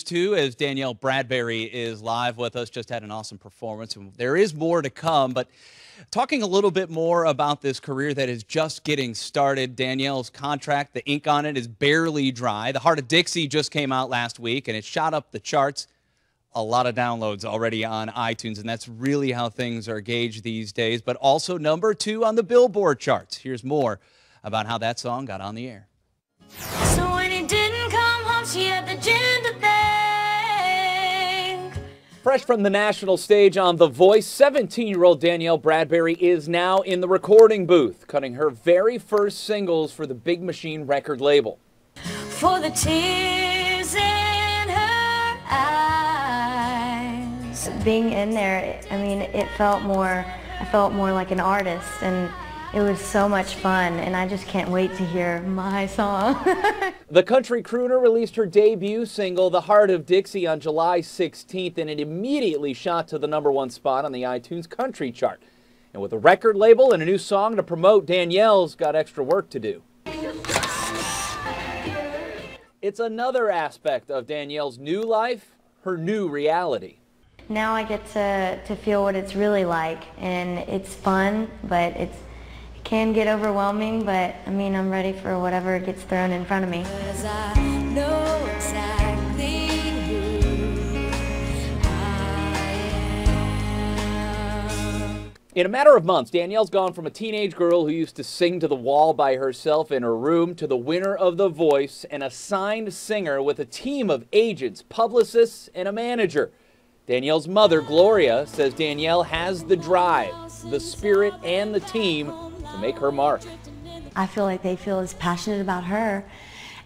Too, as Danielle Bradbery is live with us, just had an awesome performance, and there is more to come. But talking a little bit more about this career that is just getting started, Danielle's contract, the ink on it is barely dry. The Heart of Dixie just came out last week, and it shot up the charts. A lot of downloads already on iTunes, and that's really how things are gauged these days. But also #2 on the Billboard charts. Here's more about how that song got on the air. So when he didn't come home, she had the gin to thank. Fresh from the national stage on The Voice, 17-year-old Danielle Bradbery is now in the recording booth, cutting her very first singles for the Big Machine record label. For the tears in her eyes. Being in there, I mean, I felt more like an artist, and it was so much fun, and I just can't wait to hear my song. The country crooner released her debut single, The Heart of Dixie, on July 16th, and it immediately shot to the #1 spot on the iTunes country chart. And with a record label and a new song to promote, Danielle's got extra work to do. It's another aspect of Danielle's new life, her new reality. Now I get to feel what it's really like, and it's fun, but it can get overwhelming, but I mean, I'm ready for whatever gets thrown in front of me. 'Cause I know exactly who I am. In a matter of months, Danielle's gone from a teenage girl who used to sing to the wall by herself in her room to the winner of The Voice, an assigned singer with a team of agents, publicists, and a manager. Danielle's mother, Gloria, says Danielle has the drive, the spirit, and the team to make her mark. I feel like they feel as passionate about her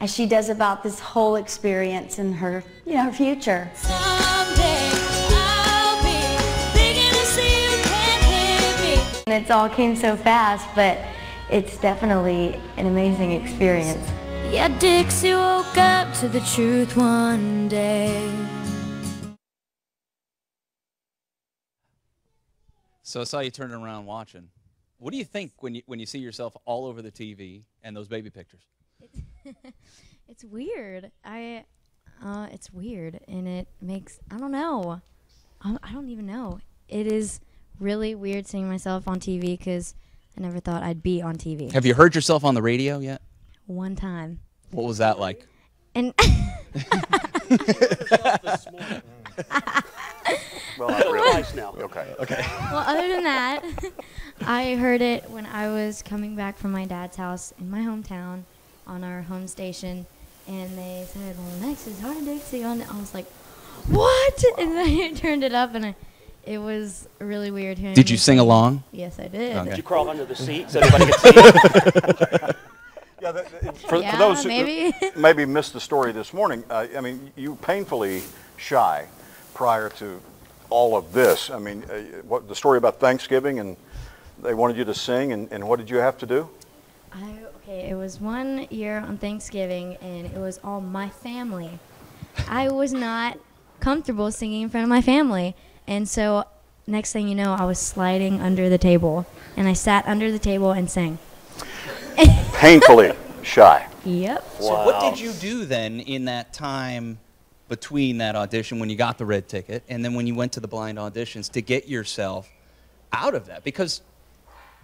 as she does about this whole experience and her, her future. Someday I'll be big enough so you can't hit me. And it's all came so fast, but it's definitely an amazing experience. Yeah, Dixie woke up to the truth one day. So I saw you turning around watching. What do you think when you see yourself all over the TV and those baby pictures? It's weird. It's weird, and it makes, I don't know. I don't even know. It is really weird seeing myself on TV because I never thought I'd be on TV. Have you heard yourself on the radio yet? One time. What was that like? And Well, I realize now. Okay. well, other than that, I heard it when I was coming back from my dad's house in my hometown on our home station, and they said, well, next is Heart of Dixie on it. I was like, what? And then I turned it up, and it was really weird hearing Did you me sing along? Yes, I did. Okay. Did you crawl under the seat so everybody could see it? For Yeah, those who maybe. maybe missed the story this morning, I mean, you were painfully shy prior to all of this. I mean, what the story about Thanksgiving, and they wanted you to sing, and what did you have to do? Okay, it was one year on Thanksgiving, and it was all my family. I was not comfortable singing in front of my family, and so next thing you know, I was sliding under the table, and I sat under the table and sang. Painfully shy. Yep. So what did you do then in that time between that audition when you got the red ticket and then when you went to the blind auditions to get yourself out of that? Because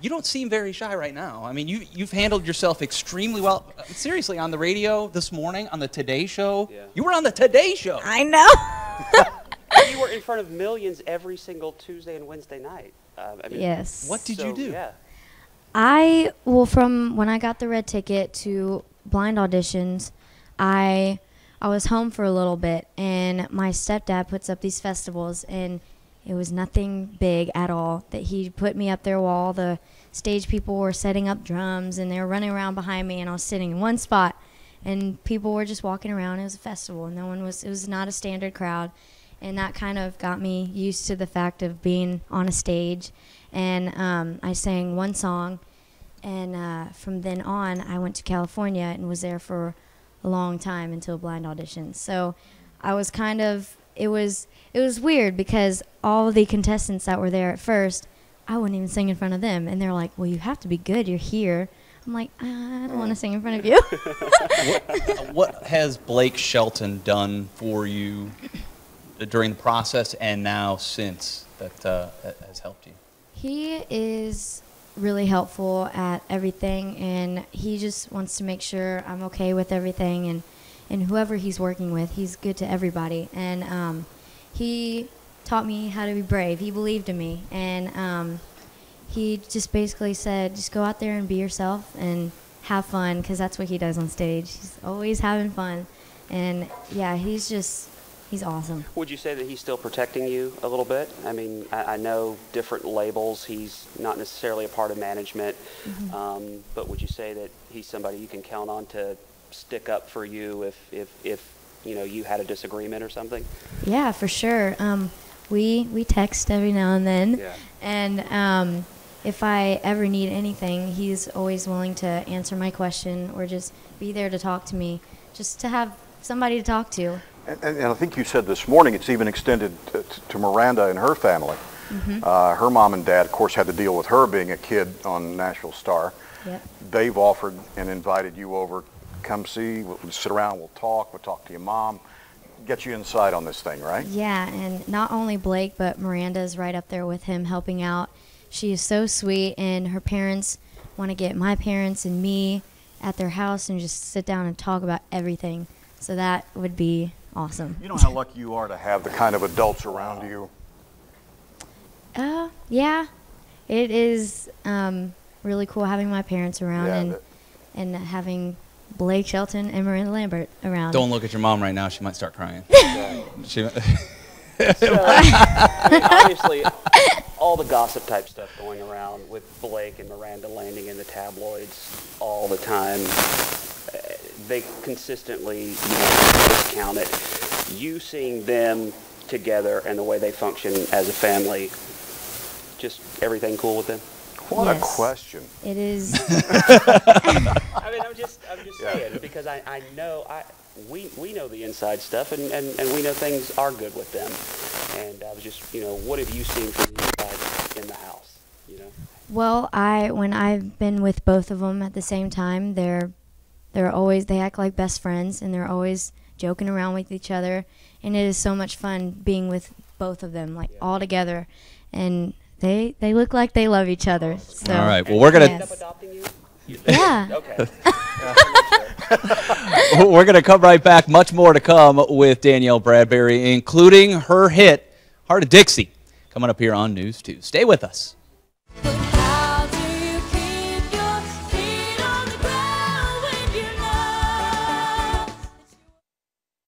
you don't seem very shy right now. I mean, you've handled yourself extremely well. Seriously, on the radio this morning, on the Today Show. Yeah. You were on the Today Show. I know. You were in front of millions every single Tuesday and Wednesday night. I mean, Yes. What did you do? Yeah. From when I got the red ticket to blind auditions, I was home for a little bit, and my stepdad puts up these festivals, and it was nothing big at all. That he put me up there while all the stage people were setting up drums, and they were running around behind me, and I was sitting in one spot, and people were just walking around. It was a festival, and it was not a standard crowd, and that kind of got me used to the fact of being on a stage. And I sang one song, and from then on, I went to California and was there for a long time until blind auditions. So I was it was weird because all of the contestants that were there at first, I wouldn't even sing in front of them. And they're like, well, you have to be good. You're here. I'm like, I don't want to sing in front of you. What has Blake Shelton done for you during the process and now since that has helped you? He is really helpful at everything, and he just wants to make sure I'm okay with everything, and whoever he's working with, he's good to everybody. And he taught me how to be brave. He believed in me, and he just basically said, just go out there and be yourself and have fun, because that's what he does on stage. He's always having fun, and yeah, he's awesome. Would you say that he's still protecting you a little bit? I mean, I know different labels. He's not necessarily a part of management, but would you say that he's somebody you can count on to stick up for you if you know you had a disagreement or something? Yeah, for sure. We text every now and then, and if I ever need anything, he's always willing to answer my question or just be there to talk to me, just to have somebody to talk to. And I think you said this morning it's even extended to Miranda and her family. Her mom and dad, of course, had to deal with her being a kid on Nashville Star. Yep. They've offered and invited you over, come see, we'll sit around, we'll talk to your mom, get you inside on this thing, right? Yeah, and not only Blake, but Miranda's right up there with him helping out. She is so sweet, and her parents want to get my parents and me at their house and just sit down and talk about everything. So that would be awesome. You know how lucky you are to have the kind of adults around you? Yeah, it is really cool having my parents around, Yeah, and having Blake Shelton and Miranda Lambert around. Don't look at your mom right now. She might start crying. She, So, I mean, obviously, all the gossip type stuff going around with Blake and Miranda landing in the tabloids all the time, they consistently discount it. You seeing them together and the way they function as a family, just everything cool with them? What a question. It is. I mean, I'm just saying, because I know we know the inside stuff, and we know things are good with them. And I was just, what have you seen from the inside in the house? Well, when I've been with both of them at the same time, they act like best friends, and they're always joking around with each other, and it is so much fun being with both of them, all together, and they look like they love each other. So, all right. Well, we're gonna. End up adopting you? Yeah. Okay. We're going to come right back. Much more to come with Danielle Bradbery, including her hit, Heart of Dixie, coming up here on News 2. Stay with us.